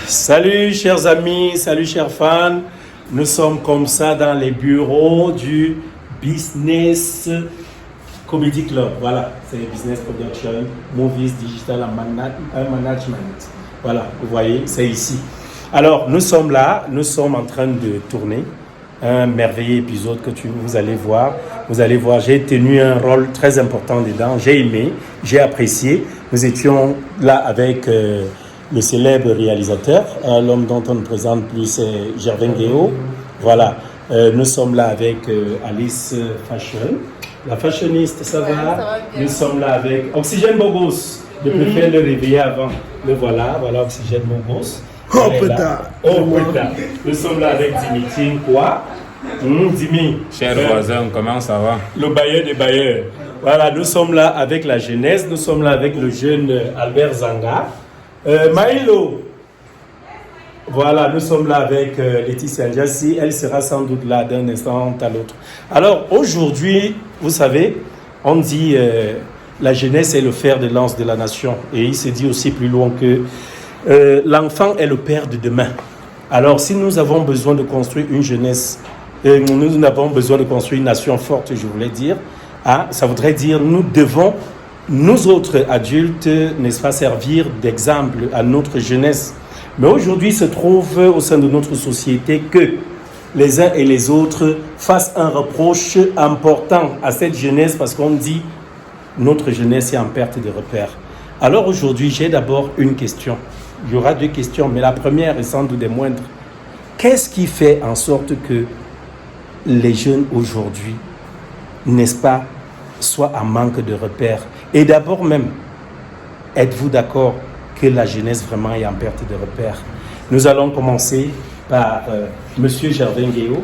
Salut chers amis, salut chers fans. Nous sommes comme ça dans les bureaux du Business Comedy Club. Voilà, c'est Business Production, Movies Digital and Management. Voilà, vous voyez, c'est ici. Alors, nous sommes là, nous sommes en train de tourner un merveilleux épisode que vous allez voir. Vous allez voir, j'ai tenu un rôle très important dedans. J'ai aimé, j'ai apprécié. Nous étions là avec le célèbre réalisateur, l'homme dont on ne présente plus, c'est Gervais Nguéo. Voilà, nous sommes là avec Alice Fashion, la fashioniste, ça va? Ça va bien. Nous sommes là avec Oxygène Bogos. Je préfère le réveiller avant. Le voilà, Oxygène Bogos. Oh putain! Nous sommes là avec Dimitri quoi? Dimi. Cher voisin, comment ça va? Le bailleur des bailleurs. Voilà, nous sommes là avec la jeunesse, nous sommes là avec le jeune Albert Zanga. Maïlo. Voilà, nous sommes là avec Laetitia Ndiassi. Elle sera sans doute là d'un instant à l'autre. Alors, aujourd'hui, vous savez, on dit la jeunesse est le fer de lance de la nation. Et il se dit aussi plus loin que l'enfant est le père de demain. Alors, si nous avons besoin de construire une jeunesse, nous avons besoin de construire une nation forte, je voulais dire, ça voudrait dire nous devons, nous autres adultes, n'est-ce pas, servir d'exemple à notre jeunesse. Mais aujourd'hui, il se trouve au sein de notre société que les uns et les autres fassent un reproche important à cette jeunesse parce qu'on dit notre jeunesse est en perte de repères. Alors aujourd'hui, j'ai d'abord une question. Il y aura deux questions, mais la première est sans doute des moindres. Qu'est-ce qui fait en sorte que les jeunes aujourd'hui, n'est-ce pas, soient en manque de repères? Et d'abord même, êtes-vous d'accord que la jeunesse vraiment est en perte de repères? Nous allons commencer par Monsieur Gervais Nguéo.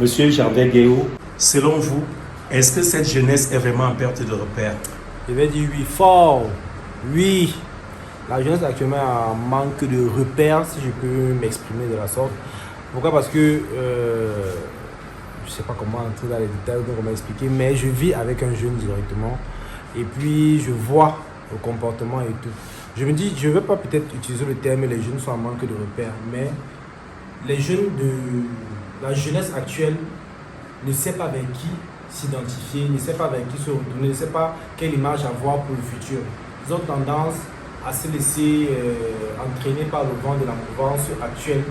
Monsieur Gervais Nguéo, selon vous, est-ce que cette jeunesse est vraiment en perte de repères? Je vais dire oui, fort. Oui. La jeunesse actuellement a un manque de repères, si je peux m'exprimer de la sorte. Pourquoi? Parce que, je ne sais pas comment entrer dans les détails, comment expliquer, mais je vis avec un jeune directement. Et puis, je vois le comportement et tout. Je me dis, je ne veux pas peut-être utiliser le terme les jeunes sont en manque de repères, mais les jeunes de la jeunesse actuelle ne sait pas avec qui s'identifier, ne sait pas avec qui se retourner, ne sait pas quelle image avoir pour le futur. Ils ont tendance à se laisser entraîner par le vent de la mouvance actuelle.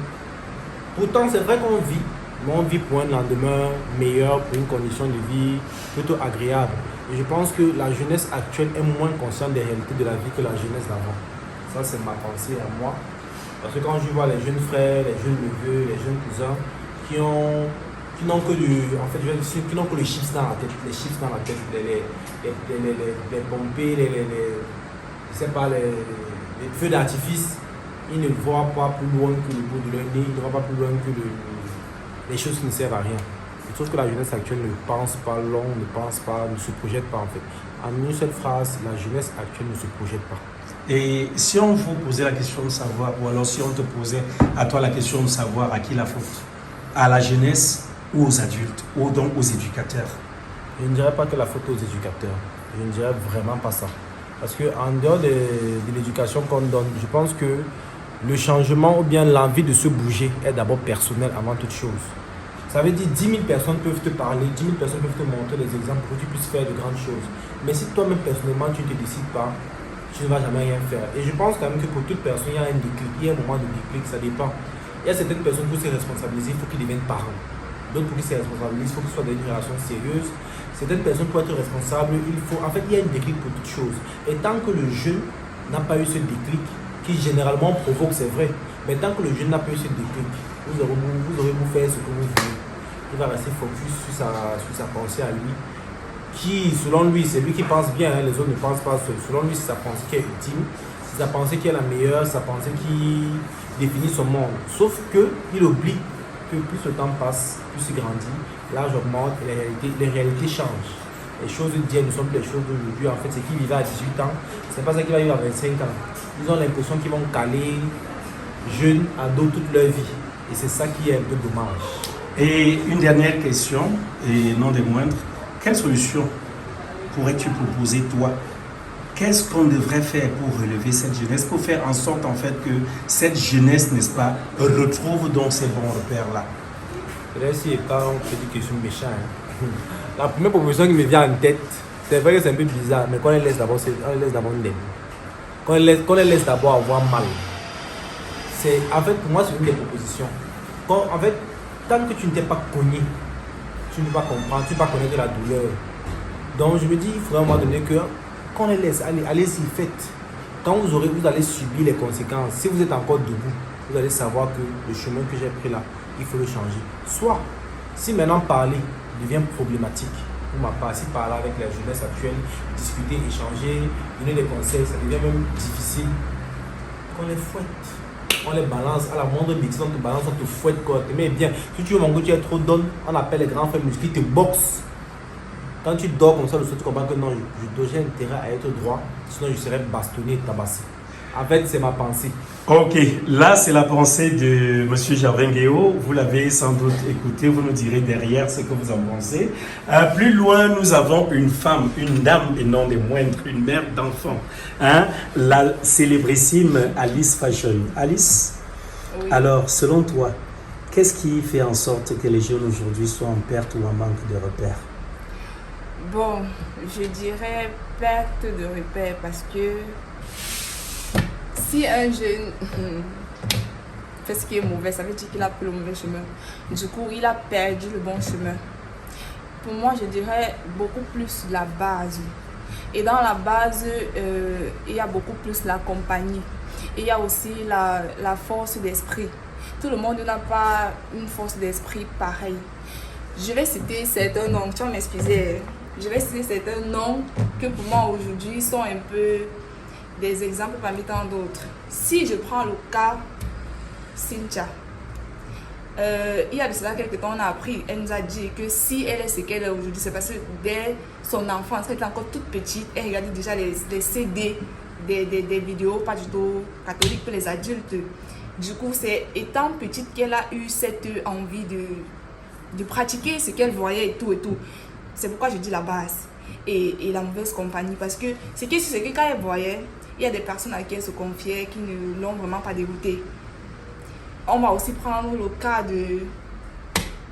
Pourtant, c'est vrai qu'on vit, mais on vit pour un lendemain meilleur, pour une condition de vie plutôt agréable. Et je pense que la jeunesse actuelle est moins consciente des réalités de la vie que la jeunesse d'avant. Ça, c'est ma pensée à moi. Parce que quand je vois les jeunes frères, les jeunes neveux, les jeunes cousins qui n'ont que qui n'ont que les chips dans la tête, les pompées, je sais pas, les feux d'artifice, ils ne voient pas plus loin que le bout de leur nez, ils ne voient pas plus loin que les choses qui ne servent à rien. Je trouve que la jeunesse actuelle ne pense pas long, ne pense pas, ne se projette pas en fait. En une seule phrase, la jeunesse actuelle ne se projette pas. Et si on vous posait la question de savoir, ou alors si on te posait à toi la question de savoir à qui la faute? À la jeunesse ou aux adultes, ou donc aux éducateurs? Je ne dirais pas que la faute est aux éducateurs. Je ne dirais vraiment pas ça. Parce qu'en dehors de l'éducation qu'on donne, je pense que le changement ou bien l'envie de se bouger est d'abord personnel avant toute chose. Ça veut dire 10 000 personnes peuvent te parler, 10 000 personnes peuvent te montrer des exemples pour que tu puisses faire de grandes choses. Mais si toi-même personnellement tu ne te décides pas, tu ne vas jamais rien faire. Et je pense quand même que pour toute personne, il y a un déclic, il y a un moment de déclic, ça dépend. Il y a certaines personnes pour se responsabiliser, il faut qu'ils deviennent parents. D'autres pour qu'ils se responsabilisent, il faut qu'ils soient dans une relation sérieuse. Certaines personnes pour être responsables, il y a un déclic pour toute chose. Et tant que le jeune n'a pas eu ce déclic, qui généralement provoque, c'est vrai, mais tant que le jeune n'a pas eu ce déclic, vous aurez vous faire ce que vous voulez. Il va rester focus sur sa pensée à lui, qui, selon lui, c'est lui qui pense bien, les autres ne pensent pas. Selon lui, c'est sa pensée qui est ultime, c'est sa pensée qui est la meilleure, sa pensée qui définit son monde. Sauf qu'il oublie que plus le temps passe, plus il grandit, l'âge augmente et les réalités changent. Les choses d'hier ne sont plus les choses d'aujourd'hui. En fait, c'est qu'il vivait à 18 ans, c'est pas ça qu'il va vivre à 25 ans. Ils ont l'impression qu'ils vont caler jeunes, ados toute leur vie. Et c'est ça qui est un peu dommage. Et une dernière question, et non des moindres, quelle solution pourrais-tu proposer, toi, qu'est-ce qu'on devrait faire pour relever cette jeunesse, pour faire en sorte en fait que cette jeunesse, n'est-ce pas, retrouve donc ces bons repères-là? Là, si et pas, on peut dire que je suis méchant. La première proposition qui me vient en tête, c'est vrai que c'est un peu bizarre, mais qu'on les laisse d'abord, nous. Qu'on les laisse d'abord avoir mal. C'est, en fait, pour moi, c'est une des propositions. En fait, tant que tu ne t'es pas cogné, tu ne peux pas comprendre, tu ne peux pas connaître la douleur. Donc, je me dis, il faudrait à un moment donné que, qu'on les laisse, allez-y, faites. Quand vous allez subir les conséquences. Si vous êtes encore debout, vous allez savoir que le chemin que j'ai pris là, il faut le changer. Soit, si maintenant parler devient problématique, pour ma part, si parler avec la jeunesse actuelle, discuter, échanger, donner des conseils, ça devient même difficile, qu'on les fouette. On les balance à la moindre bêtise, on te balance, on te fouette correctement. Mais bien, si tu veux mon goût, tu es trop donne, on appelle les grands frères musclés, te boxent. Quand tu dors comme ça, le soir, tu comprends que non, j'ai intérêt à être droit, sinon je serais bastonné et tabassé. En fait, c'est ma pensée. Ok, là c'est la pensée de M. Gervin Guéo. Vous l'avez sans doute écouté, vous nous direz derrière ce que vous en pensez. Plus loin, nous avons une femme, une dame et non des moindres, une mère d'enfants. La célébrissime Alice Fashion. Alice, oui. Alors selon toi, qu'est-ce qui fait en sorte que les jeunes aujourd'hui soient en perte ou en manque de repères? Bon, je dirais perte de repères parce que si un jeune fait ce qui est mauvais, ça veut dire qu'il a pris le mauvais chemin. Du coup, il a perdu le bon chemin. Pour moi, je dirais beaucoup plus la base. Et dans la base, il y a beaucoup plus la compagnie. Et il y a aussi la force d'esprit. Tout le monde n'a pas une force d'esprit pareille. Je vais citer certains noms, tu vas m'excuser. Je vais citer certains noms que pour moi aujourd'hui sont un peu des exemples parmi tant d'autres. Si je prends le cas Cynthia, il y a de cela quelques temps, on a appris, elle nous a dit que si elle est ce qu'elle est aujourd'hui, c'est parce que dès son enfance, elle était encore toute petite, elle regardait déjà les CD, des vidéos pas du tout catholiques pour les adultes. Du coup, c'est étant petite qu'elle a eu cette envie de pratiquer ce qu'elle voyait et tout et tout. C'est pourquoi je dis la base et la mauvaise compagnie. Parce que c'est que quand elle voyait, il y a des personnes à qui elle se confiait qui ne l'ont vraiment pas dégoûtée. On va aussi prendre le cas de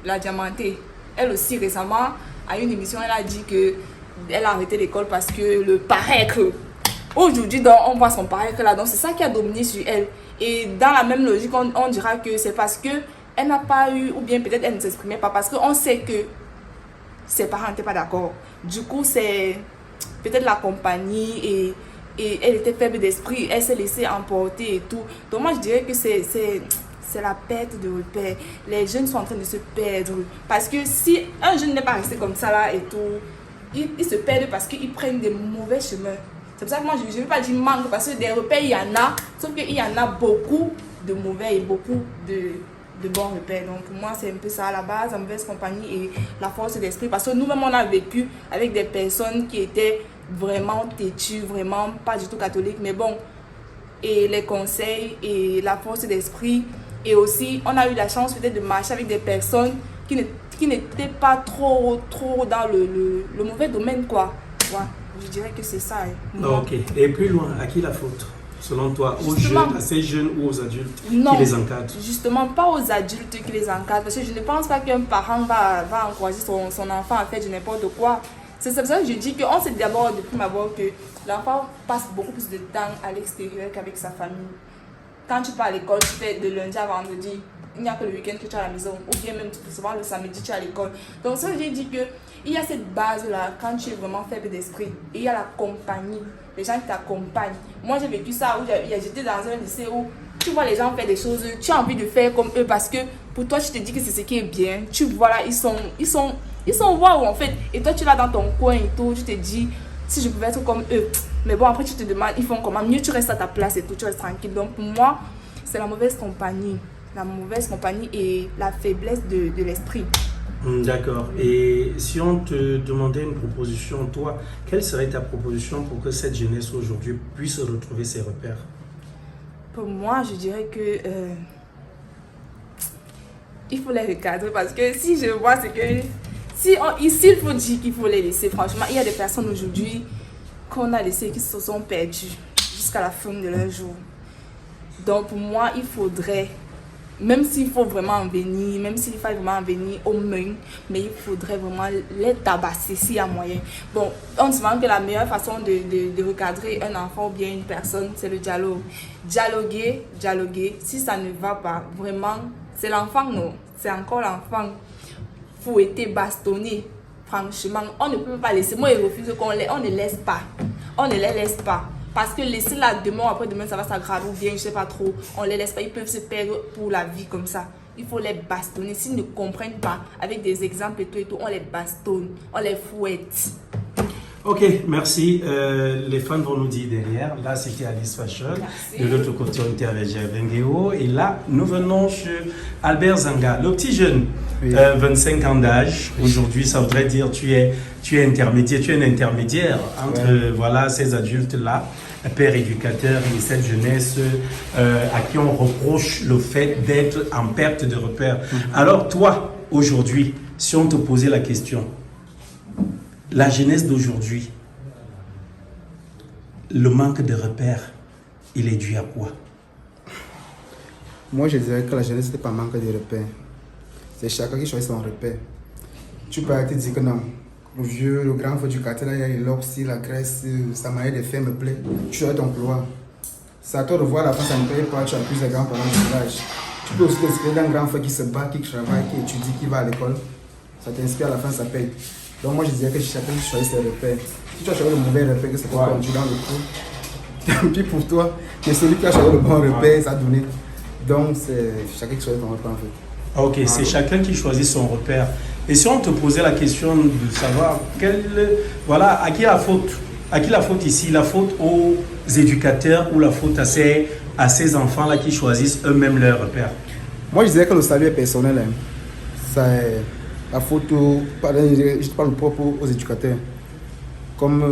la Diamantée. Elle aussi récemment, à une émission, elle a dit qu'elle a arrêté l'école parce que le paraître. Aujourd'hui, on voit son paraître là. Donc c'est ça qui a dominé sur elle. Et dans la même logique, on dira que c'est parce qu'elle n'a pas eu, ou bien peut-être elle ne s'exprimait pas. Parce qu'on sait que ses parents n'étaient pas d'accord. Du coup, c'est peut-être la compagnie et elle était faible d'esprit. Elle s'est laissée emporter et tout. Donc moi, je dirais que c'est la perte de repères. Les jeunes sont en train de se perdre. Parce que si un jeune n'est pas resté comme ça là et tout, ils se perdent parce qu'ils prennent des mauvais chemins. C'est pour ça que moi, je ne veux pas dire manque, parce que des repères, il y en a. Sauf qu'il y en a beaucoup de mauvais et beaucoup de bons repères. Donc pour moi, c'est un peu ça à la base, la mauvaise compagnie et la force d'esprit. Parce que nous-mêmes, on a vécu avec des personnes qui étaient vraiment têtues, vraiment pas du tout catholiques. Mais bon, et les conseils et la force d'esprit. Et aussi, on a eu la chance peut-être de marcher avec des personnes qui n'étaient pas trop dans le mauvais domaine, quoi. Ouais, je dirais que c'est ça. Ok. Et plus loin, à qui la faute, selon toi? Aux jeunes, à ces jeunes ou aux adultes qui les encadrent? Justement, pas aux adultes qui les encadrent. Parce que je ne pense pas qu'un parent va encourager son enfant à faire de n'importe quoi. C'est pour ça que je dis qu'on sait d'abord, de prime abord, que l'enfant passe beaucoup plus de temps à l'extérieur qu'avec sa famille. Quand tu pars à l'école, tu fais de lundi à vendredi. Il n'y a que le week-end que tu es à la maison. Ou bien même souvent le samedi, tu es à l'école. Donc ça, j'ai dit qu'il y a cette base-là quand tu es vraiment faible d'esprit. Et il y a la compagnie. Les gens qui t'accompagnent. Moi, j'ai vécu ça où j'étais dans un lycée où tu vois les gens faire des choses. Tu as envie de faire comme eux parce que pour toi, tu te dis que c'est ce qui est bien. Tu vois là, ils sont waouh en fait. Et toi, tu es là dans ton coin et tout. Tu te dis, si je pouvais être comme eux. Mais bon, après, tu te demandes, ils font comment? Mieux, tu restes à ta place et tout, tu restes tranquille. Donc, pour moi, c'est la mauvaise compagnie. La mauvaise compagnie et la faiblesse de l'esprit. D'accord. Et si on te demandait une proposition, toi, quelle serait ta proposition pour que cette jeunesse aujourd'hui puisse retrouver ses repères? Pour moi, je dirais que il faut les recadrer parce que si je vois, c'est que s'il faut dire qu'il faut les laisser, franchement, il y a des personnes aujourd'hui qu'on a laissés qui se sont perdus jusqu'à la fin de leur jour. Donc pour moi, il faudrait, même s'il faut vraiment en venir, même s'il faut vraiment en venir aux mains, mais il faudrait vraiment les tabasser s'il y a moyen. Bon, on se demande que la meilleure façon de recadrer un enfant ou bien une personne, c'est le dialogue. Dialoguer. Si ça ne va pas, vraiment, c'est l'enfant, non. C'est encore l'enfant. Fouetter, bastonner. Franchement, on ne peut pas laisser. Moi, je refuse on ne laisse pas. On ne les laisse pas. Parce que laisser là demain ou après-demain, ça va s'aggraver ou bien, je sais pas trop. On les laisse pas, ils peuvent se perdre pour la vie comme ça. Il faut les bastonner. S'ils ne comprennent pas, avec des exemples et tout, on les bastonne, on les fouette. Ok, merci. Les fans vont nous dire derrière. Là, c'était Alice Fashion. Merci. De l'autre côté, on était avec Gervais-Nguéo. Et là, nous venons chez Albert Zanga. Le petit jeune, Oui. 25 ans d'âge. Aujourd'hui, ça voudrait dire tu es intermédiaire. Tu es un intermédiaire entre voilà, ces adultes-là, père éducateur et cette jeunesse à qui on reproche le fait d'être en perte de repère. Alors, toi, aujourd'hui, si on te posait la question, la jeunesse d'aujourd'hui, le manque de repères, il est dû à quoi? Moi, je dirais que la jeunesse, n'est pas manque de repères. C'est chacun qui choisit son repère. Tu peux te dire que non, le grand feu du quartier, là, il y a l'oxy, la graisse, sa manière de faire me plaît. Tu choisis ton couloir. C'est à toi de voir la fin, ça ne paye pas, tu as plus de grands-parents du village. Tu peux aussi t'inspirer d'un grand frère qui se bat, qui travaille, qui étudie, qui va à l'école. Ça t'inspire, à la fin, ça paye. Donc moi, je dirais que chacun choisit ses repères. Si tu as choisi le mauvais repère, que ça peut conduire dans le coup, tant pis pour toi. Mais celui qui a choisi le bon repère, ça a donné. Donc c'est chacun qui choisit son repère en fait. Ok, c'est chacun qui choisit son repère. Et si on te posait la question de savoir voilà, à qui la faute? À qui la faute ici? La faute aux éducateurs ou la faute à ces enfants-là qui choisissent eux-mêmes leur repère? Moi, je dirais que le salut est personnel. Hein. C'est la faute, je parle propre aux éducateurs. Comme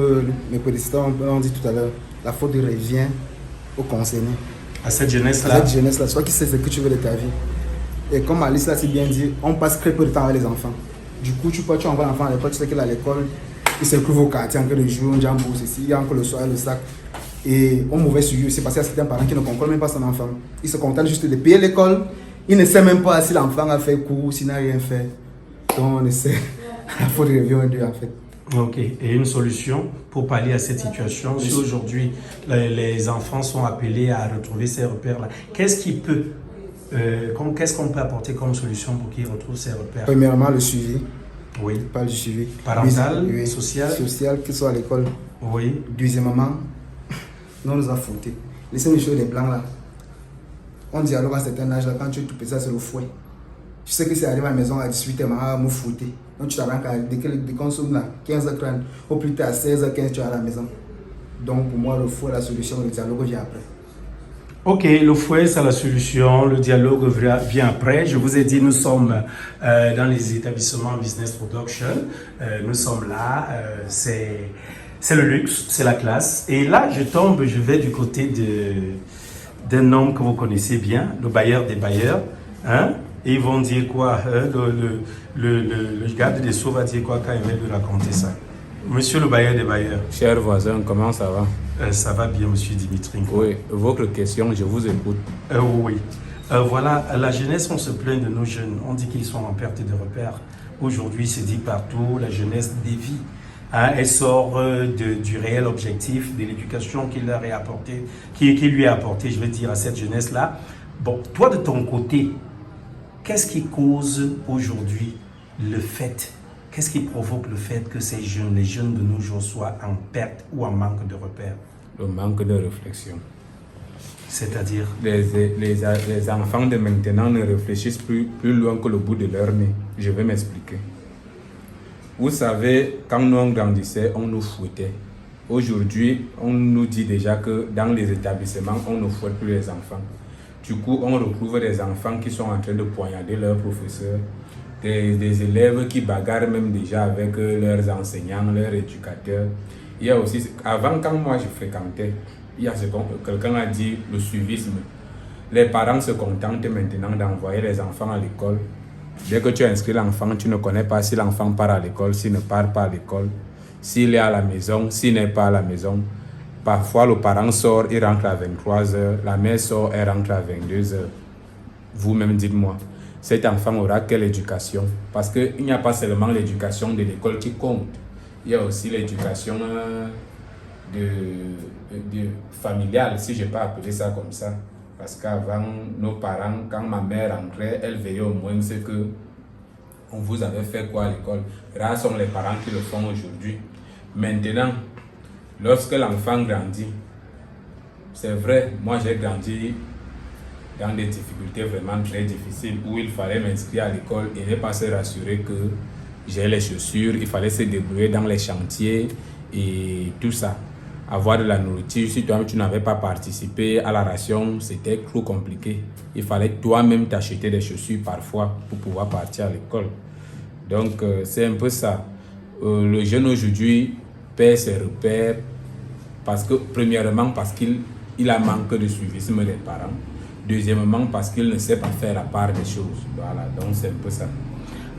mes prédécesseurs ont dit tout à l'heure, la faute revient aux concernés. À cette jeunesse-là? À cette jeunesse-là, soit qui sait ce que tu veux de ta vie. Et comme Alice l'a si bien dit, on passe très peu de temps avec les enfants. Du coup, tu envoies l'enfant à l'école, tu sais qu'il est à l'école, il se trouve au quartier en train de jouer, on dit en bourse ici, il y a encore le soir, le sac. Et on mauvais suivi aussi parce qu'il y a certains parents qui ne comprennent même pas son enfant. Ils se contentent juste de payer l'école, ils ne savent même pas si l'enfant a fait cours, s'il n'a rien fait. Donc on essaie, la faute revient aux deux en fait. Ok, et une solution pour pallier à cette situation, si aujourd'hui les enfants sont appelés à retrouver ces repères-là, qu'est-ce qu'on peut apporter comme solution pour qu'ils retrouvent ces repères? Premièrement, le suivi. Oui. Pas du suivi. Parental, Oui. social? Social, qu'il soit à l'école. Oui. Deuxièmement, on nous a fouettés. Laissez les choses des blancs là. On dialogue à un certain âge là, quand tu es tout petit, ça c'est le fouet. Tu sais que c'est arrivé à la maison à 18h, me fouetter. Donc tu t'arranges dès qu'on sonne là, 15h30, au plus tard 16h15, tu es à la maison. Donc pour moi, le fouet est la solution, le dialogue vient après. Ok, le fouet, c'est la solution, le dialogue vient après. Je vous ai dit, nous sommes dans les établissements Business Production. Nous sommes là, c'est le luxe, c'est la classe. Et là, je vais du côté d'un homme que vous connaissez bien, le bailleur des bailleurs. Hein? Et ils vont dire quoi? Le garde des Sceaux va dire quoi quand il va lui raconter ça? Monsieur le bailleur des bailleurs. Cher voisin, comment ça va? Ça va bien, monsieur Dimitri. Oui, votre question, je vous écoute. Oui. Voilà, la jeunesse, on se plaint de nos jeunes. On dit qu'ils sont en perte de repères. Aujourd'hui, c'est dit partout, la jeunesse dévie. Hein, elle sort du réel objectif de l'éducation qu'il leur est apporté, qui lui est apporté, je vais dire, à cette jeunesse-là. Bon, toi, de ton côté, qu'est-ce qui cause aujourd'hui le fait, qu'est-ce qui provoque le fait que ces jeunes, les jeunes de nos jours, soient en perte ou en manque de repères? Le manque de réflexion. C'est-à-dire? Les enfants de maintenant ne réfléchissent plus loin que le bout de leur nez. Je vais m'expliquer. Vous savez, quand nous on grandissait, on nous fouettait. Aujourd'hui, on nous dit déjà que dans les établissements, on ne fouette plus les enfants. Du coup, on retrouve des enfants qui sont en train de poignarder leurs professeurs, des élèves qui bagarrent même déjà avec leurs enseignants, leurs éducateurs. Il y a aussi, avant quand moi je fréquentais, il y a ce que quelqu'un a dit, le suivisme. Les parents se contentent maintenant d'envoyer les enfants à l'école. Dès que tu as inscrit l'enfant, tu ne connais pas si l'enfant part à l'école, s'il ne part pas à l'école. S'il est à la maison, s'il n'est pas à la maison, parfois le parent sort, il rentre à 23h, la mère sort, elle rentre à 22h. Vous-même dites-moi, cet enfant aura quelle éducation? Parce qu'il n'y a pas seulement l'éducation de l'école qui compte, il y a aussi l'éducation familiale, si je peux appeler ça comme ça. Parce qu'avant, nos parents, quand ma mère rentrait, elle veillait au moins ce que on vous avait fait quoi à l'école. Rares sont les parents qui le font aujourd'hui. Maintenant, lorsque l'enfant grandit, c'est vrai, moi j'ai grandi dans des difficultés vraiment très difficiles où il fallait m'inscrire à l'école et ne pas se rassurer que j'ai les chaussures, il fallait se débrouiller dans les chantiers et tout ça. Avoir de la nourriture, si toi-même tu n'avais pas participé à la ration, c'était trop compliqué. Il fallait toi-même t'acheter des chaussures parfois pour pouvoir partir à l'école. Donc c'est un peu ça. Le jeune aujourd'hui perd ses repères parce que, premièrement, parce qu'il a manque de suivisme des parents. Deuxièmement, parce qu'il ne sait pas faire la part des choses. Voilà, donc c'est un peu ça.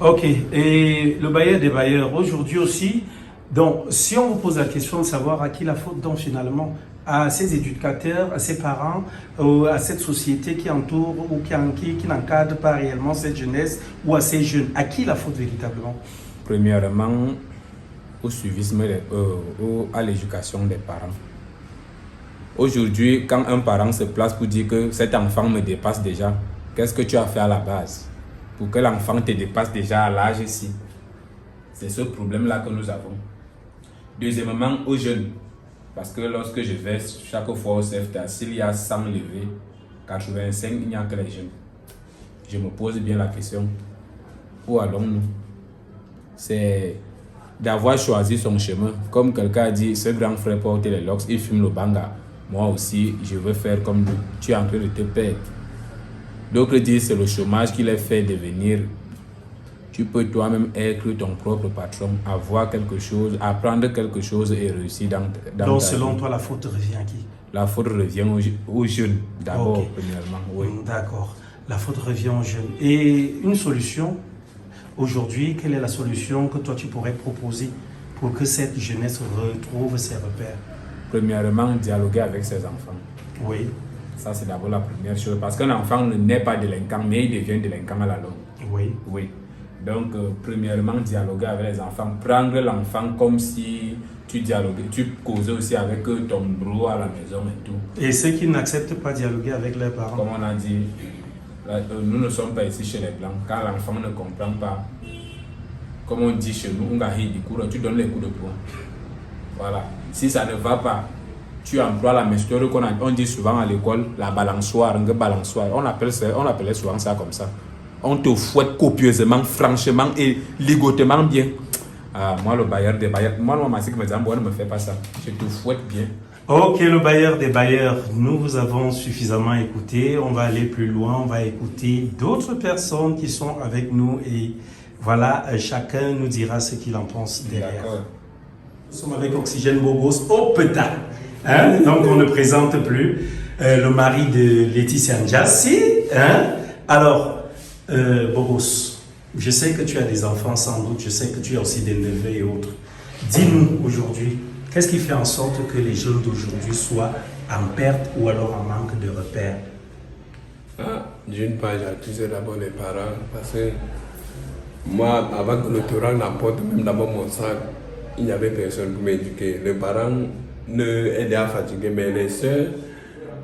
Ok, et le bailleur des bailleurs, aujourd'hui aussi, donc si on vous pose la question de savoir à qui la faute, donc finalement, à ces éducateurs, à ces parents, à cette société qui entoure ou qui n'encadre pas réellement cette jeunesse ou à ces jeunes, à qui la faute véritablement? Premièrement, au suivisme, à l'éducation des parents. Aujourd'hui, quand un parent se place pour dire que cet enfant me dépasse déjà, qu'est-ce que tu as fait à la base pour que l'enfant te dépasse déjà à l'âge ici? C'est ce problème-là que nous avons. Deuxièmement, aux jeunes. Parce que lorsque je vais chaque fois au CFTA, s'il y a 100 levées, 85, il n'y a que les jeunes. Je me pose bien la question, où allons-nous? C'est d'avoir choisi son chemin. Comme quelqu'un a dit, ce grand frère porte les locks, il fume le banga. Moi aussi, je veux faire comme lui. Tu es en train de te perdre. D'autres disent c'est le chômage qui les fait devenir. Tu peux toi-même être ton propre patron, avoir quelque chose, apprendre quelque chose et réussir dans Donc, ta selon vie. toi, la faute revient à qui? La faute revient aux jeunes, d'abord, Ok. premièrement. Oui. D'accord. La faute revient aux jeunes. Et une solution, aujourd'hui, quelle est la solution que toi tu pourrais proposer pour que cette jeunesse retrouve ses repères? Premièrement, dialoguer avec ses enfants. Oui, Ça, c'est d'abord la première chose. Parce qu'un enfant ne naît pas délinquant, mais il devient délinquant à la longue. oui. Oui. Donc, premièrement, dialoguer avec les enfants. Prendre l'enfant comme si tu dialoguais, tu causais aussi avec ton bro à la maison et tout. Et ceux qui n'acceptent pas dialoguer avec leurs parents? Comme on a dit, nous ne sommes pas ici chez les Blancs. Quand l'enfant ne comprend pas, comme on dit chez nous, tu donnes les coups de poing. Voilà. Si ça ne va pas, tu emploies la méthode on dit souvent à l'école, la balançoire, On appelait souvent ça comme ça. On te fouette copieusement, franchement et ligotement bien. Ah, moi, le bailleur des bailleurs, moi, ma maman me dit, ne me fais pas ça. Je te fouette bien. Ok, le bailleur des bailleurs, nous vous avons suffisamment écouté. On va aller plus loin, on va écouter d'autres personnes qui sont avec nous et voilà, chacun nous dira ce qu'il en pense derrière. D'accord. Nous sommes avec Oxygène Bogos au PETA. Hein? Donc on ne présente plus le mari de Laetitia Ndiassi. Hein? Alors, Bogos, je sais que tu as des enfants sans doute, je sais que tu as aussi des neveux et autres. Dis-nous aujourd'hui, qu'est-ce qui fait en sorte que les jeunes d'aujourd'hui soient en perte ou alors en manque de repères? D'une part, j'accuse d'abord les parents parce que moi, avant que le torrent n'apporte même d'abord mon sac, il n'y avait personne pour m'éduquer. Les parents aidaient à fatiguer, mais les soeurs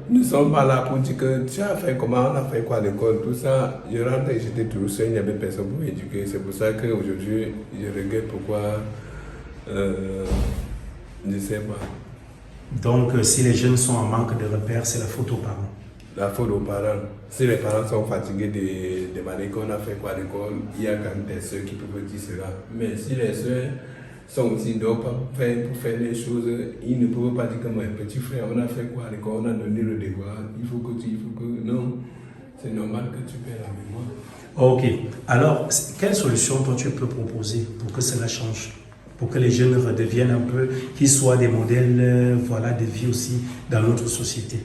ne sont pas là pour dire que tu as fait comment, on a fait quoi à l'école, tout ça. Je rentrais et j'étais toujours seul, il n'y avait personne pour m'éduquer. C'est pour ça qu'aujourd'hui, je regrette pourquoi. Je ne sais pas. Donc, si les jeunes sont en manque de repères, c'est la faute aux parents. La faute aux parents. Si les parents sont fatigués de demander qu'on a fait quoi à l'école, il y a quand même des soeurs qui peuvent dire cela. Mais si les soeurs sont aussi doivent pas faire pour faire les choses, ils ne peuvent pas dire que mon petit frère, on a fait quoi à l'école, on a donné le devoir, il faut que. Non, c'est normal que tu perds la mémoire. Ok. Alors, quelle solution toi tu peux proposer pour que cela change? Pour que les jeunes redeviennent un peu, qu'ils soient des modèles voilà, de vie aussi dans notre société?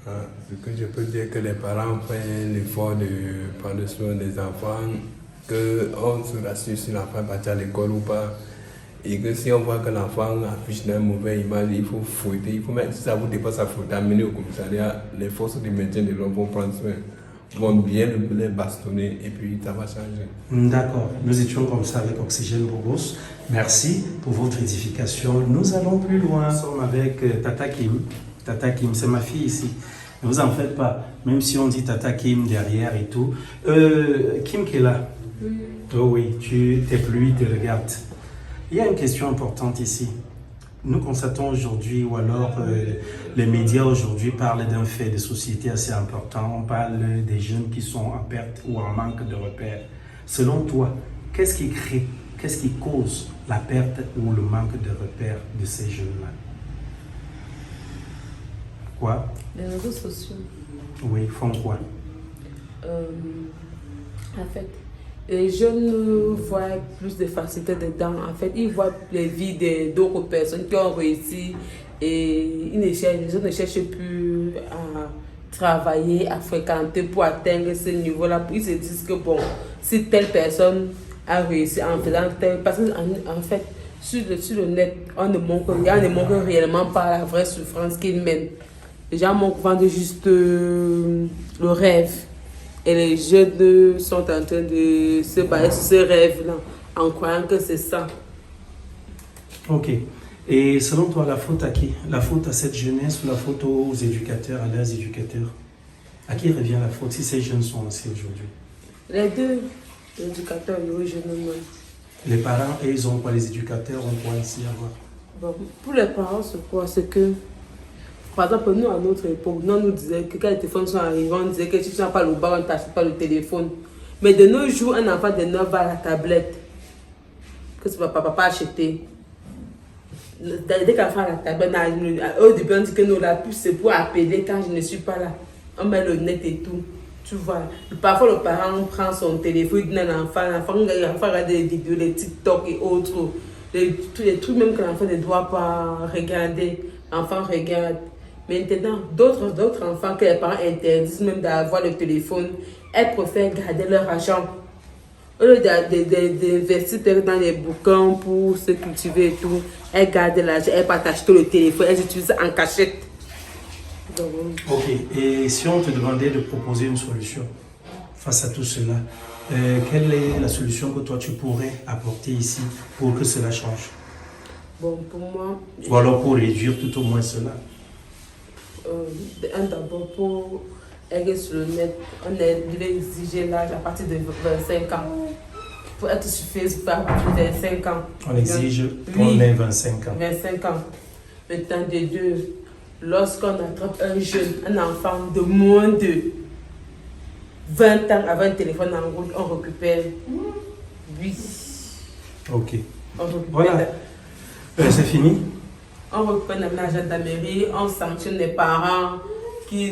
Ce que je peux dire, que les parents prennent l'effort de prendre soin des enfants, qu'on se rassure si l'enfant est parti à l'école ou pas. Et que si on voit que l'enfant affiche une mauvaise image, il faut fouetter, il faut mettre, si ça vous dépasse à fouetter, amener au commissariat, les forces de maintien de l'homme vont prendre soin, vont bien les bastonner et puis ça va changer. D'accord, nous étions comme ça avec Oxygène Bogos. Merci pour votre édification. Nous allons plus loin. Nous sommes avec Tata Kim. Tata Kim, c'est ma fille ici. Ne vous en faites pas, même si on dit Tata Kim derrière et tout. Kim qui est là. Oh oui, tes pluies te regardent. Il y a une question importante ici. Nous constatons aujourd'hui, ou alors les médias aujourd'hui parlent d'un fait de société assez important. On parle des jeunes qui sont en perte ou en manque de repères. Selon toi, qu'est-ce qui cause la perte ou le manque de repères de ces jeunes-là? Quoi? Les réseaux sociaux. Oui, font quoi? En fait, les jeunes voient plus de facilité dedans. En fait, ils voient les vies d'autres personnes qui ont réussi et les jeunes ne cherchent plus à travailler, à fréquenter pour atteindre ce niveau-là. Ils se disent que bon, si telle personne a réussi en faisant tel... Parce qu'en fait, sur le net, on ne manque réellement pas la vraie souffrance qu'ils mènent. Les gens vendent juste le rêve. Et les jeunes sont en train de se baser sur ce rêve-là, en croyant que c'est ça. Ok. Et selon toi, la faute à qui? La faute à cette jeunesse ou la faute aux éducateurs, à leurs éducateurs? À qui revient la faute si ces jeunes sont ainsi aujourd'hui? Les deux, l'éducateur et les jeunes eux-mêmes. Les parents, et ils ont quoi? Les éducateurs ont quoi ici à voir? Bon, pour les parents, c'est quoi? C'est que, par exemple, nous, à notre époque, nous nous disaient que quand les téléphones sont arrivés, on disait que si tu n'as pas le bar, on ne t'achète pas le téléphone. Mais de nos jours, un enfant de 9 ans a la tablette que son papa pas acheté. Dès qu'enfant a la tablette, au début, on dit que nous, la puce, c'est pour appeler quand je ne suis pas là. On met le net et tout. Tu vois, parfois le parent prend son téléphone, il dit à l'enfant regarde des vidéos, les TikTok et autres. Les trucs même que l'enfant ne doit pas regarder. L'enfant regarde. Maintenant, d'autres enfants que les parents interdisent même d'avoir le téléphone, elles préfèrent garder leur argent. Au lieu d'investir dans les bouquins pour se cultiver et tout, elles gardent l'argent, elles partagent tout le téléphone, elles utilisent en cachette. Donc, ok, et si on te demandait de proposer une solution face à tout cela, quelle est la solution que toi tu pourrais apporter ici pour que cela change? bon, pour moi, Ou alors pour réduire tout au moins cela? D'abord, pour aller sur le net, on devait exiger l'âge à partir de 25 ans. Pour être suffisant à partir de 25 ans. On exige qu'on Oui, ait 25 ans. 25 ans. Maintenant, de deux, lorsqu'on attrape un jeune, un enfant de moins de 20 ans avec un téléphone en route, on récupère 8. Ok. On récupère, Voilà. C'est fini? on récupère la gendarmerie, on sanctionne les parents qui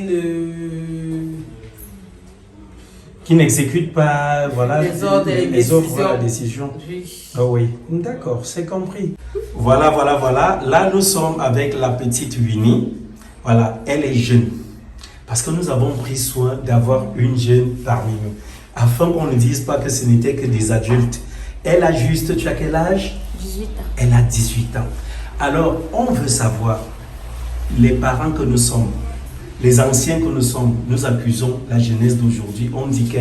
n'exécutent pas voilà, les ordres et les la décision. Oui. Ah oui, d'accord, c'est compris. Voilà. Là, nous sommes avec la petite Winnie. Voilà, elle est jeune. Parce que nous avons pris soin d'avoir une jeune parmi nous. Afin qu'on ne dise pas que ce n'était que des adultes. Elle a juste, tu as quel âge? 18 ans. Elle a 18 ans. Alors, on veut savoir, les parents que nous sommes, les anciens que nous sommes, nous accusons la jeunesse d'aujourd'hui. On dit que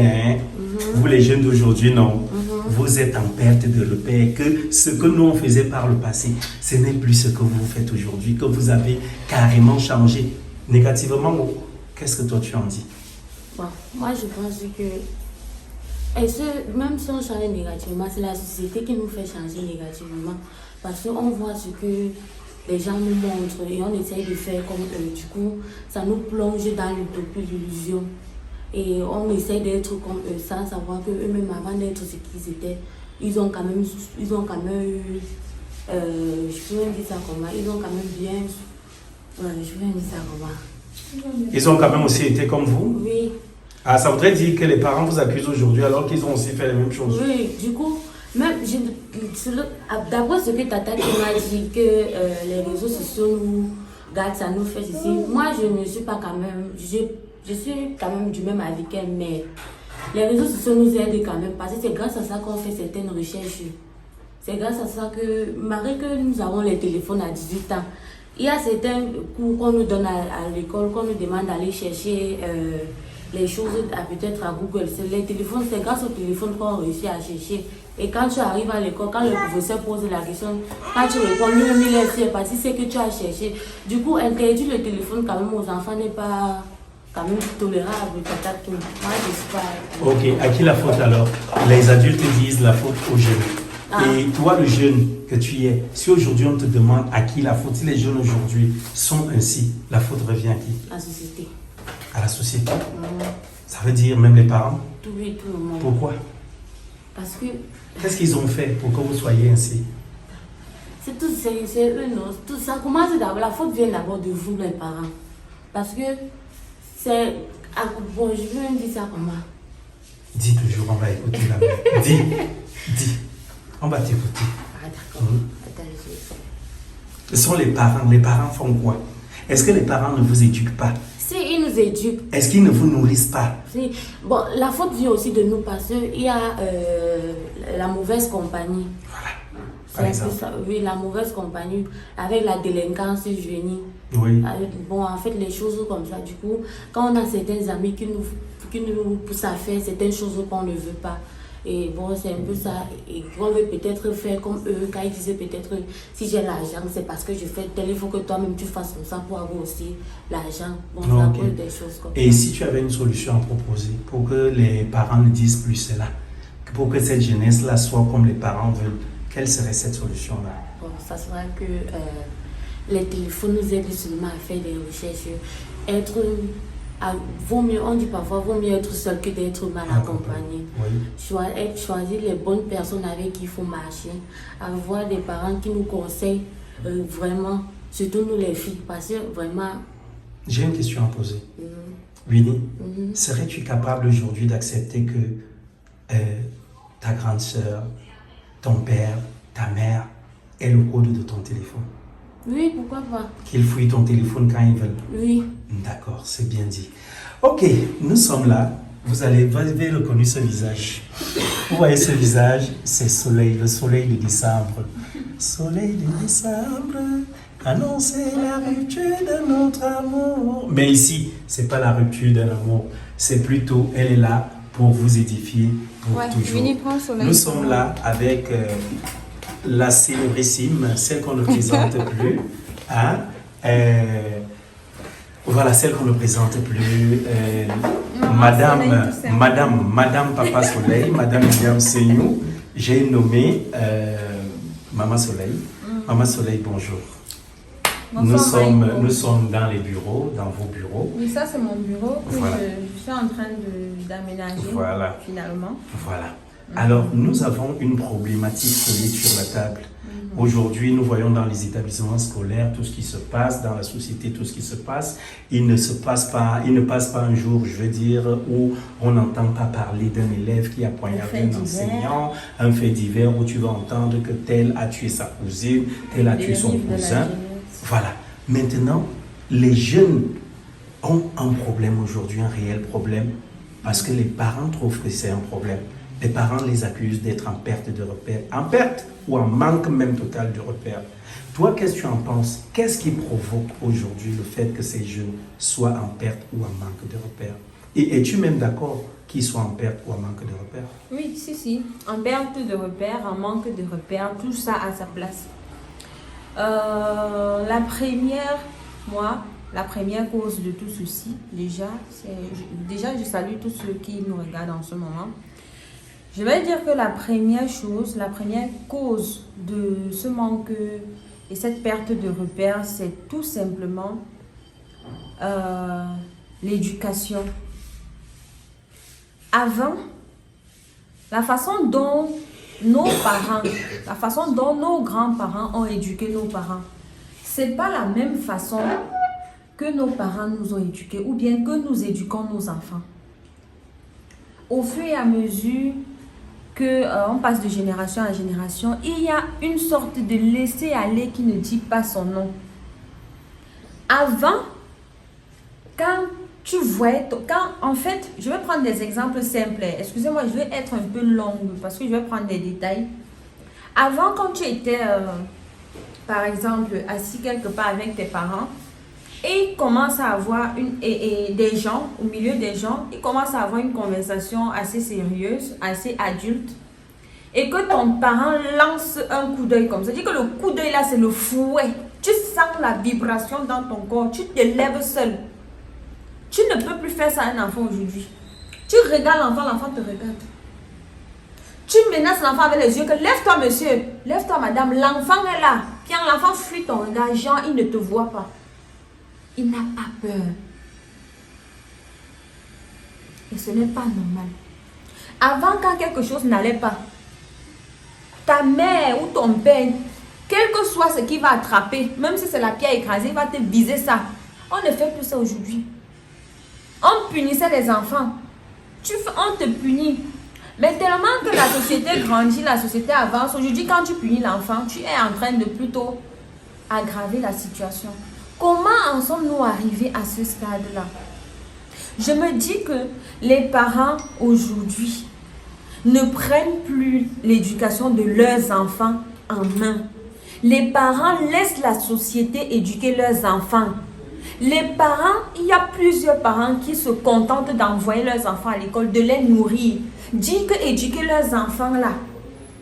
vous les jeunes d'aujourd'hui, non. Vous êtes en perte de repère, que ce que nous on faisait par le passé, ce n'est plus ce que vous faites aujourd'hui, que vous avez carrément changé négativement. Qu'est-ce que toi tu en dis? Bon, moi je pense que même si on change négativement, c'est la société qui nous fait changer négativement. Parce qu'on voit ce que les gens nous montrent et on essaye de faire comme eux. Du coup, ça nous plonge dans l'utopie, l'illusion. Et on essaye d'être comme eux sans savoir qu'eux-mêmes, avant d'être ce qu'ils étaient, ils ont quand même eu, je peux même dire ça comment, ils ont quand même bien, je peux même dire ça comment. Ils ont quand même aussi été comme vous? Oui. Ah, ça voudrait dire que les parents vous accusent aujourd'hui alors qu'ils ont aussi fait la même chose? Oui, du coup, même d'après ce que Tata qui m'a dit que les réseaux sociaux nous gardent, ça nous fait ici. Moi, je ne suis pas quand même, je suis quand même du même avis qu'elle, mais les réseaux sociaux nous aident quand même parce que c'est grâce à ça qu'on fait certaines recherches. C'est grâce à ça que, malgré que nous avons les téléphones à 18 ans, il y a certains cours qu'on nous donne à l'école, qu'on nous demande d'aller chercher les choses peut-être à Google. C'est les téléphones, c'est grâce au téléphone qu'on réussit à chercher. Et quand tu arrives à l'école, quand le professeur pose la question, quand tu réponds, lui-même il est parti, c'est que tu as cherché. Du coup, interdire le téléphone quand même aux enfants n'est pas quand même tolérable. Moi, je sais pas. Ok, à qui la faute alors? Les adultes disent la faute aux jeunes. Et toi, le jeune que tu es, si aujourd'hui on te demande à qui la faute, si les jeunes aujourd'hui sont ainsi, la faute revient à qui? À la société. À la société. Ça veut dire même les parents? Tout le monde. Pourquoi? Parce que... Qu'est-ce qu'ils ont fait pour que vous soyez ainsi? C'est eux, non. Tout ça commence d'abord. La faute vient d'abord de vous, les parents. Parce que c'est... Bon, je veux même dire ça comment? Dis toujours, on va écouter la main. Dis. On va t'écouter. Ah, d'accord. Attends, Ce sont les parents. Les parents font quoi? Est-ce que les parents ne vous éduquent pas? Si, ils nous éduquent. Est-ce qu'ils ne vous nourrissent pas? Si. Bon, la faute vient aussi de nous parce qu'il y a la mauvaise compagnie. Voilà. Par exemple. Ça, oui, la mauvaise compagnie avec la délinquance juvénile. Oui. Bon, en fait, les choses comme ça. Du coup, quand on a certains amis qui nous poussent à faire certaines choses qu'on ne veut pas. Et bon, c'est un peu ça. Et on veut peut-être faire comme eux, quand ils disaient peut-être si j'ai l'argent, c'est parce que je fais tel, il faut que toi-même tu fasses comme ça pour avoir aussi l'argent. Bon, c'est un peu des choses comme ça. Et si tu avais une solution à proposer pour que les parents ne disent plus cela, pour que cette jeunesse-là soit comme les parents veulent, quelle serait cette solution-là? Bon, ça sera que les téléphones nous aident seulement à faire des recherches. Vaut mieux, on dit parfois, vaut mieux être seul que d'être mal accompagné. Oui. Choisir les bonnes personnes avec qui il faut marcher. Avoir des parents qui nous conseillent vraiment, surtout nous les filles, parce que vraiment... J'ai une question à poser. Winnie, serais-tu capable aujourd'hui d'accepter que ta grande sœur, ton père, ta mère aient le code de ton téléphone? Oui, pourquoi pas? Qu'ils fouillent ton téléphone quand ils veulent? Oui. D'accord, c'est bien dit. Ok, nous sommes là. Vous avez reconnu ce visage. Vous voyez ce visage? C'est soleil, le soleil de décembre. Soleil de décembre, annoncer la rupture de notre amour. Mais ici, c'est pas la rupture d'un amour. C'est plutôt, elle est là pour vous édifier pour toujours. Nous sommes là avec... la célébrissime, celle qu'on ne présente plus, hein? Voilà, celle qu'on ne présente plus, Madame Papa Soleil, Madame William Seignou, j'ai nommé Maman Soleil. Maman Soleil, bonjour. Nous sommes dans les bureaux, dans vos bureaux. Oui, ça c'est mon bureau que voilà. je suis en train d'aménager finalement. Voilà. Alors, nous avons une problématique solide sur la table. Aujourd'hui, nous voyons dans les établissements scolaires tout ce qui se passe, dans la société tout ce qui se passe. Il ne passe pas un jour, je veux dire, où on n'entend pas parler d'un élève qui a poignardé un enseignant, un fait divers où tu vas entendre que tel a tué sa cousine, tel a tué son cousin. Voilà. Maintenant, les jeunes ont un problème aujourd'hui, un réel problème, parce que les parents trouvent que c'est un problème. Les parents les accusent d'être en perte de repère, en perte ou en manque même total de repère. Toi, qu'est-ce que tu en penses? Qu'est-ce qui provoque aujourd'hui le fait que ces jeunes soient en perte ou en manque de repère? Et es-tu même d'accord qu'ils soient en perte ou en manque de repère? Oui, si. En perte de repère, en manque de repère, tout ça a sa place. La première cause de tout ceci, déjà, je salue tous ceux qui nous regardent en ce moment. Je vais dire que la première cause de ce manque et cette perte de repères, c'est tout simplement l'éducation. Avant, la façon dont nos grands-parents ont éduqué nos parents, c'est pas la même façon que nos parents nous ont éduqués ou bien que nous éduquons nos enfants. Au fur et à mesure qu'on passe de génération à génération, il y a une sorte de laisser-aller qui ne dit pas son nom. Avant, en fait, je vais prendre des exemples simples. Excusez-moi, je vais être un peu longue parce que je vais prendre des détails. Avant, quand tu étais, par exemple, assis quelque part avec tes parents, et ils commencent à avoir des gens, au milieu des gens, ils commencent à avoir une conversation assez sérieuse, assez adulte, et que ton parent lance un coup d'œil comme ça. Dis que le coup d'œil là, c'est le fouet. Tu sens la vibration dans ton corps, tu te lèves seul. Tu ne peux plus faire ça à un enfant aujourd'hui. Tu regardes l'enfant, l'enfant te regarde. Tu menaces l'enfant avec les yeux que lève-toi monsieur, lève-toi madame, l'enfant est là. Puis l'enfant fuit ton regard, genre il ne te voit pas. Il n'a pas peur. Et ce n'est pas normal. Avant, quand quelque chose n'allait pas, ta mère ou ton père, quel que soit ce qui va attraper, même si c'est la pierre écrasée, il va te viser ça. On ne fait plus ça aujourd'hui. On punissait les enfants. On te punit. Mais tellement que la société grandit, la société avance, aujourd'hui quand tu punis l'enfant, tu es en train de plutôt aggraver la situation. Comment en sommes-nous arrivés à ce stade-là? Je me dis que les parents aujourd'hui ne prennent plus l'éducation de leurs enfants en main. Les parents laissent la société éduquer leurs enfants. Les parents, il y a plusieurs parents qui se contentent d'envoyer leurs enfants à l'école, de les nourrir. Dire que éduquer leurs enfants là,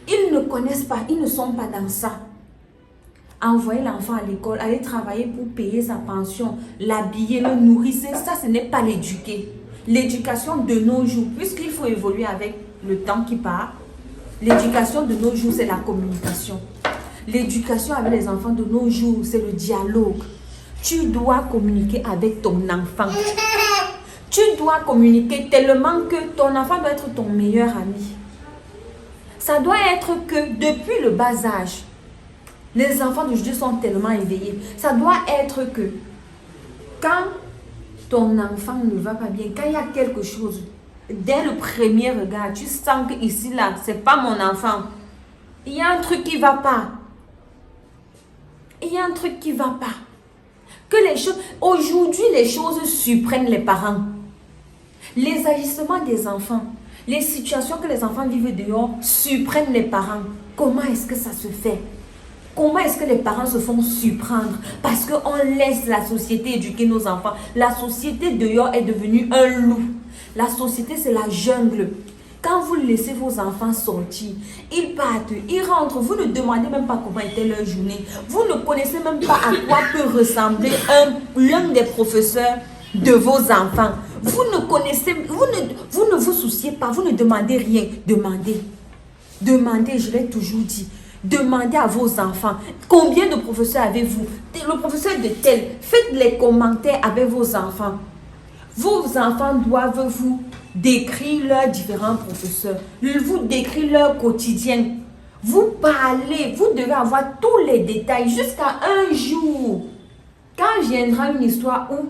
ils ne connaissent pas, ils ne sont pas dans ça. Envoyer l'enfant à l'école, aller travailler pour payer sa pension, l'habiller, le nourrir, ça ce n'est pas l'éduquer. L'éducation de nos jours, puisqu'il faut évoluer avec le temps qui part, l'éducation de nos jours c'est la communication. L'éducation avec les enfants de nos jours c'est le dialogue. Tu dois communiquer avec ton enfant. Tu dois communiquer tellement que ton enfant doit être ton meilleur ami. Ça doit être que depuis le bas âge, les enfants d'aujourd'hui sont tellement éveillés. Ça doit être que quand ton enfant ne va pas bien, quand il y a quelque chose, dès le premier regard, tu sens que ici, là, c'est pas mon enfant. Il y a un truc qui va pas. Il y a un truc qui va pas. Que les choses, aujourd'hui, les choses surprennent les parents. Les agissements des enfants, les situations que les enfants vivent dehors surprennent les parents. Comment est-ce que ça se fait? Comment est-ce que les parents se font surprendre? Parce qu'on laisse la société éduquer nos enfants. La société dehors est devenue un loup. La société, c'est la jungle. Quand vous laissez vos enfants sortir, ils partent, ils rentrent, vous ne demandez même pas comment était leur journée. Vous ne connaissez même pas à quoi peut ressembler l'un des professeurs de vos enfants. Vous ne connaissez, vous ne vous souciez pas, vous ne demandez rien. Demandez, je l'ai toujours dit. Demandez à vos enfants, combien de professeurs avez-vous? Le professeur de tel, faites les commentaires avec vos enfants. Vos enfants doivent vous décrire leurs différents professeurs, vous décrire leur quotidien. Vous parlez, vous devez avoir tous les détails jusqu'à un jour. Quand viendra une histoire où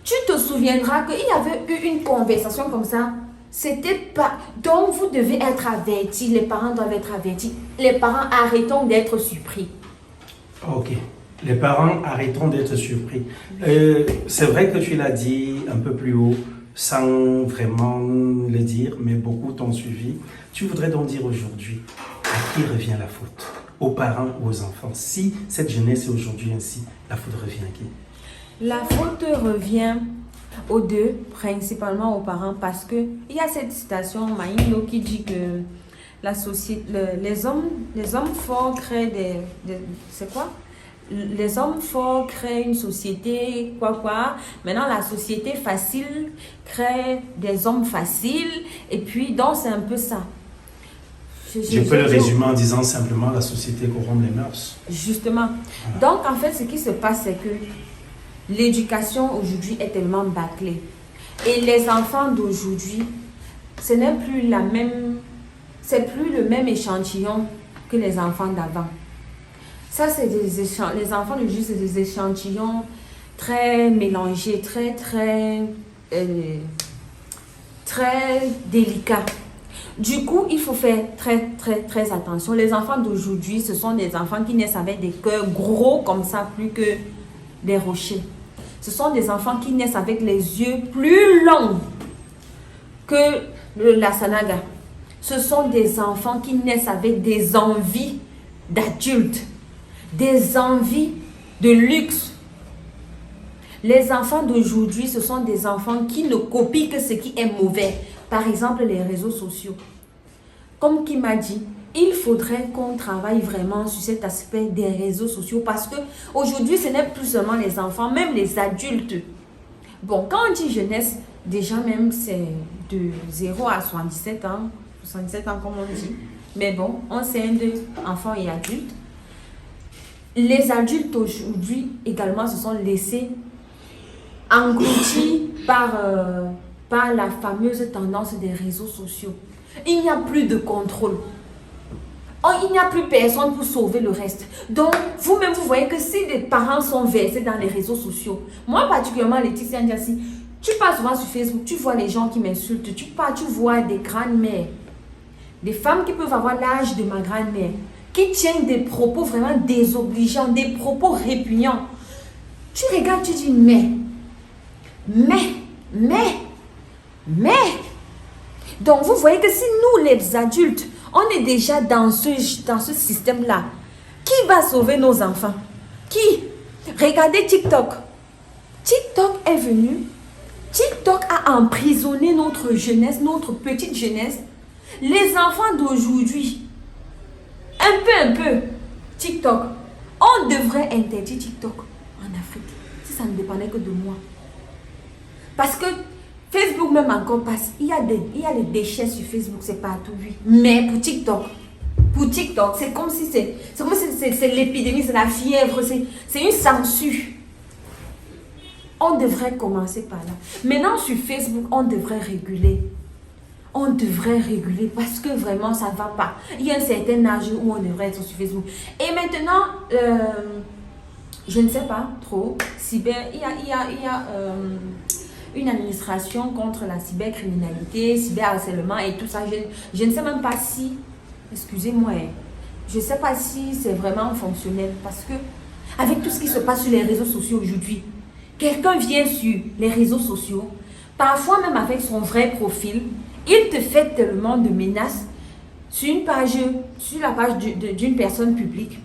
tu te souviendras qu'il y avait eu une conversation comme ça. C'était pas... Donc, vous devez être avertis. Les parents doivent être avertis. Les parents, arrêtons d'être surpris. Ok. Les parents, arrêtons d'être surpris. C'est vrai que tu l'as dit un peu plus haut, sans vraiment le dire, mais beaucoup t'ont suivi. Tu voudrais donc dire aujourd'hui, à qui revient la faute? Aux parents ou aux enfants? Si cette jeunesse est aujourd'hui ainsi, la faute revient à qui? La faute revient aux deux, principalement aux parents, parce que il y a cette citation Maïlo qui dit que la société, les hommes forts créent c'est quoi? Les hommes forts créent une société, quoi. Maintenant, la société facile crée des hommes faciles, et puis donc c'est un peu ça. Je peux le résumer en disant simplement la société corrompt les mœurs. Justement. Voilà. Donc en fait, ce qui se passe, c'est que l'éducation aujourd'hui est tellement bâclée. Et les enfants d'aujourd'hui, ce n'est plus c'est plus le même échantillon que les enfants d'avant. Ça, c'est les enfants d'aujourd'hui, c'est des échantillons très mélangés, très délicats. Du coup, il faut faire très attention. Les enfants d'aujourd'hui, ce sont des enfants qui naissent avec des cœurs gros comme ça, plus que des rochers. Ce sont des enfants qui naissent avec les yeux plus longs que la sanaga. ce sont des enfants qui naissent avec des envies d'adultes, des envies de luxe. Les enfants d'aujourd'hui, ce sont des enfants qui ne copient que ce qui est mauvais. Par exemple, les réseaux sociaux. Comme qui m'a dit, il faudrait qu'on travaille vraiment sur cet aspect des réseaux sociaux parce que aujourd'hui, ce n'est plus seulement les enfants, même les adultes. Bon, quand on dit jeunesse, déjà même c'est de 0 à 77 ans, 77 ans comme on dit. Mais bon, on scinde enfants et adultes. Les adultes aujourd'hui également se sont laissés engloutis par la fameuse tendance des réseaux sociaux. Il n'y a plus de contrôle. Il n'y a plus personne pour sauver le reste. Donc, vous-même, vous voyez que si les parents sont versés dans les réseaux sociaux, moi particulièrement, Laetitia Ndiassi, tu passes souvent sur Facebook, tu vois les gens qui m'insultent, tu vois des grandes-mères, des femmes qui peuvent avoir l'âge de ma grand-mère, qui tiennent des propos vraiment désobligeants, des propos répugnants. Tu regardes, tu dis, mais. Donc, vous voyez que si nous, les adultes, on est déjà dans ce système-là, qui va sauver nos enfants? Qui? Regardez TikTok. TikTok est venu. TikTok a emprisonné notre jeunesse, notre petite jeunesse. Les enfants d'aujourd'hui, un peu, TikTok. On devrait interdire TikTok en Afrique, si ça ne dépendait que de moi. Parce que Facebook même encore passe. Il y a les déchets sur Facebook, c'est partout, oui. Mais pour TikTok, c'est comme si c'est l'épidémie, c'est la fièvre, c'est une censure. On devrait commencer par là. Maintenant, sur Facebook, on devrait réguler. Parce que vraiment, ça ne va pas. Il y a un certain âge où on devrait être sur Facebook. Et maintenant, je ne sais pas trop, il y a une administration contre la cybercriminalité, cyberharcèlement et tout ça. Je ne sais même pas si, excusez-moi, je ne sais pas si c'est vraiment fonctionnel parce que avec tout ce qui se passe sur les réseaux sociaux aujourd'hui, quelqu'un vient sur les réseaux sociaux, parfois même avec son vrai profil, il te fait tellement de menaces sur la page d'une personne publique.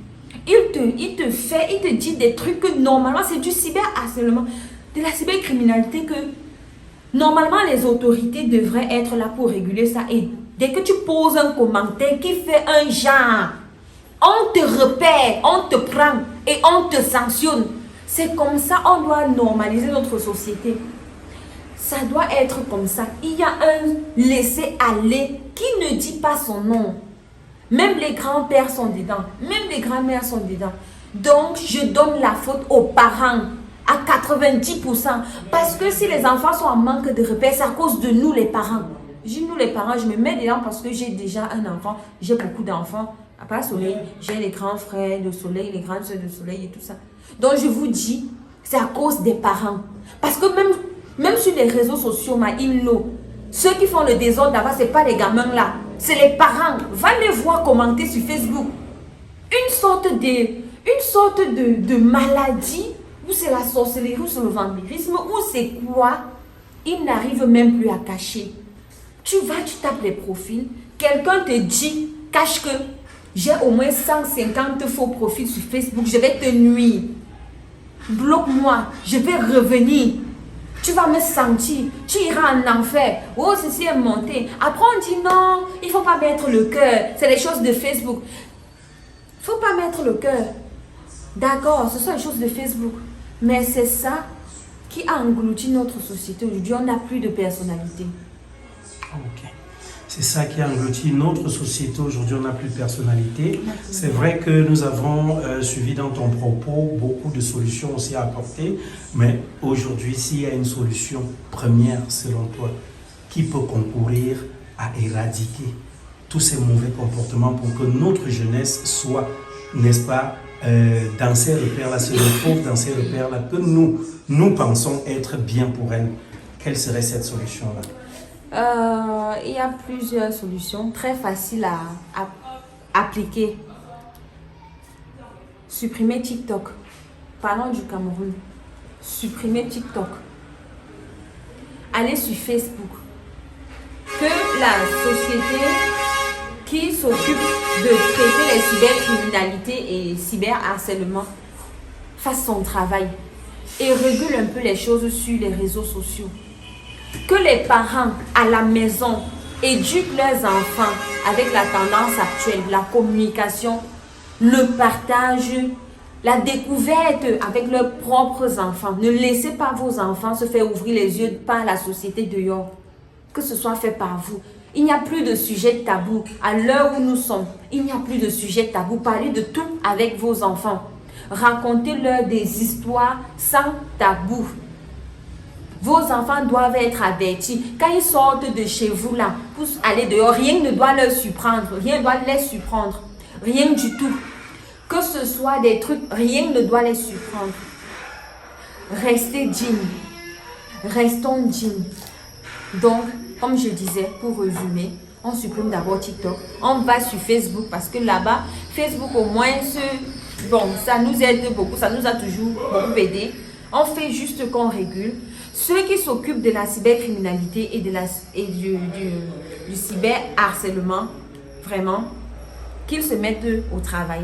Il te dit des trucs que normalement c'est du cyberharcèlement, de la cybercriminalité que normalement les autorités devraient être là pour réguler ça. Et dès que tu poses un commentaire qui fait un genre, on te repère, on te prend et on te sanctionne. C'est comme ça, on doit normaliser notre société. Ça doit être comme ça. Il y a un laisser-aller qui ne dit pas son nom. Même les grands-pères sont dedans. Même les grands-mères sont dedans. Donc, je donne la faute aux parents à 90%. Parce que si les enfants sont en manque de repères, c'est à cause de nous les parents. Je dis nous les parents, je me mets dedans parce que j'ai déjà un enfant. J'ai beaucoup d'enfants. À part Soleil, j'ai les grands frères de Soleil, les grandes soeurs de Soleil et tout ça. Donc, je vous dis, c'est à cause des parents. Parce que même sur les réseaux sociaux, ceux qui font le désordre là-bas, ce n'est pas les gamins là. C'est les parents. Va les voir commenter sur Facebook. Une sorte de maladie, ou c'est la sorcellerie, ou c'est le vampirisme, ou c'est quoi? Ils n'arrivent même plus à cacher. Tu tapes les profils, quelqu'un te dit, cache que j'ai au moins 150 faux profils sur Facebook, je vais te nuire. Bloque-moi, je vais revenir. Tu vas me sentir, tu iras en enfer. Oh, ceci est monté. Après, on dit non, il ne faut pas mettre le cœur. C'est les choses de Facebook. Il ne faut pas mettre le cœur. D'accord, ce sont les choses de Facebook. Mais c'est ça qui a englouti notre société. Aujourd'hui, on n'a plus de personnalité. Ok. C'est ça qui a englouti notre société. Aujourd'hui, on n'a plus de personnalité. C'est vrai que nous avons suivi dans ton propos beaucoup de solutions aussi à apporter. Mais aujourd'hui, s'il y a une solution première, selon toi, qui peut concourir à éradiquer tous ces mauvais comportements pour que notre jeunesse soit, n'est-ce pas, dans ces repères-là, se retrouve dans ces repères-là que nous pensons être bien pour elle, quelle serait cette solution-là? Il y a plusieurs solutions très faciles à appliquer. Supprimer TikTok. Parlons du Cameroun. Supprimer TikTok. Aller sur Facebook. Que la société qui s'occupe de traiter les cybercriminalités et cyberharcèlement fasse son travail et régule un peu les choses sur les réseaux sociaux. Que les parents à la maison éduquent leurs enfants avec la tendance actuelle, la communication, le partage, la découverte avec leurs propres enfants. Ne laissez pas vos enfants se faire ouvrir les yeux par la société dehors. Que ce soit fait par vous. Il n'y a plus de sujet tabou. À l'heure où nous sommes, il n'y a plus de sujet tabou. Parlez de tout avec vos enfants. Racontez-leur des histoires sans tabou. Vos enfants doivent être avertis. Quand ils sortent de chez vous là, pour aller dehors, rien ne doit leur surprendre. Rien ne doit les surprendre. Rien du tout. Que ce soit des trucs, rien ne doit les surprendre. Restez dignes. Restons dignes. Donc, comme je disais, pour résumer, on supprime d'abord TikTok. On va sur Facebook parce que là-bas, Facebook au moins, ça nous aide beaucoup. Ça nous a toujours beaucoup aidé. On fait juste qu'on régule. Ceux qui s'occupent de la cybercriminalité et du cyberharcèlement, vraiment, qu'ils se mettent au travail.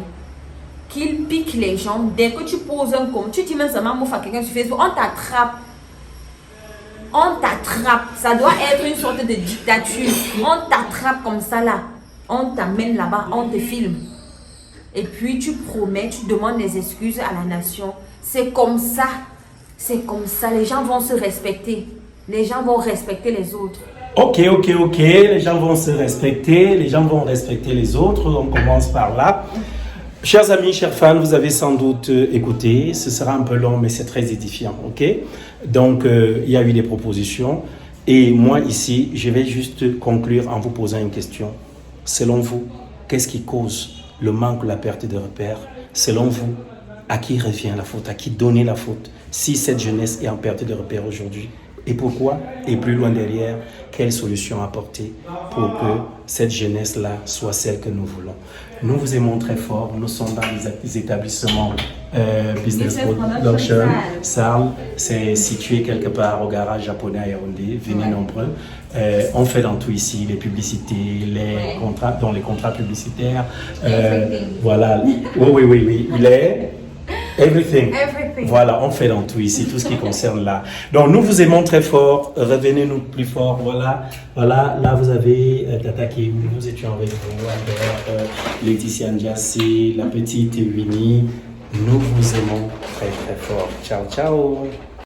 Qu'ils piquent les gens. Dès que tu poses un compte, tu dis même seulement mouf à quelqu'un sur Facebook, on t'attrape. On t'attrape. Ça doit être une sorte de dictature. On t'attrape comme ça là. On t'amène là-bas, on te filme. Et puis tu promets, tu demandes des excuses à la nation. C'est comme ça. C'est comme ça. Les gens vont se respecter. Les gens vont respecter les autres. Ok. Les gens vont se respecter. Les gens vont respecter les autres. On commence par là. Chers amis, chers fans, vous avez sans doute écouté. Ce sera un peu long, mais c'est très édifiant. Ok? Donc, il y a eu des propositions. Et moi, ici, je vais juste conclure en vous posant une question. Selon vous, qu'est-ce qui cause le manque ou la perte de repères? Selon vous, à qui revient la faute? À qui donner la faute si cette jeunesse est en perte de repères aujourd'hui? Et pourquoi? Et plus loin derrière, quelles solutions apporter pour que cette jeunesse-là soit celle que nous voulons? Nous vous aimons très fort. Nous sommes dans les établissements Business Production. Sarl, c'est situé quelque part au garage japonais à Yaoundé. Venez nombreux. On fait dans tout ici, les publicités, les contrats, dont les contrats publicitaires. Voilà. Oui. Everything. Voilà, on fait dans tout ici, tout ce qui concerne là. Donc, nous vous aimons très fort. Revenez-nous plus fort. Voilà. Là, vous avez Tata Kim. Nous étions avec vous, Albert, Laetitia Ndiassi, la petite Winnie. Nous vous aimons très, très fort. Ciao.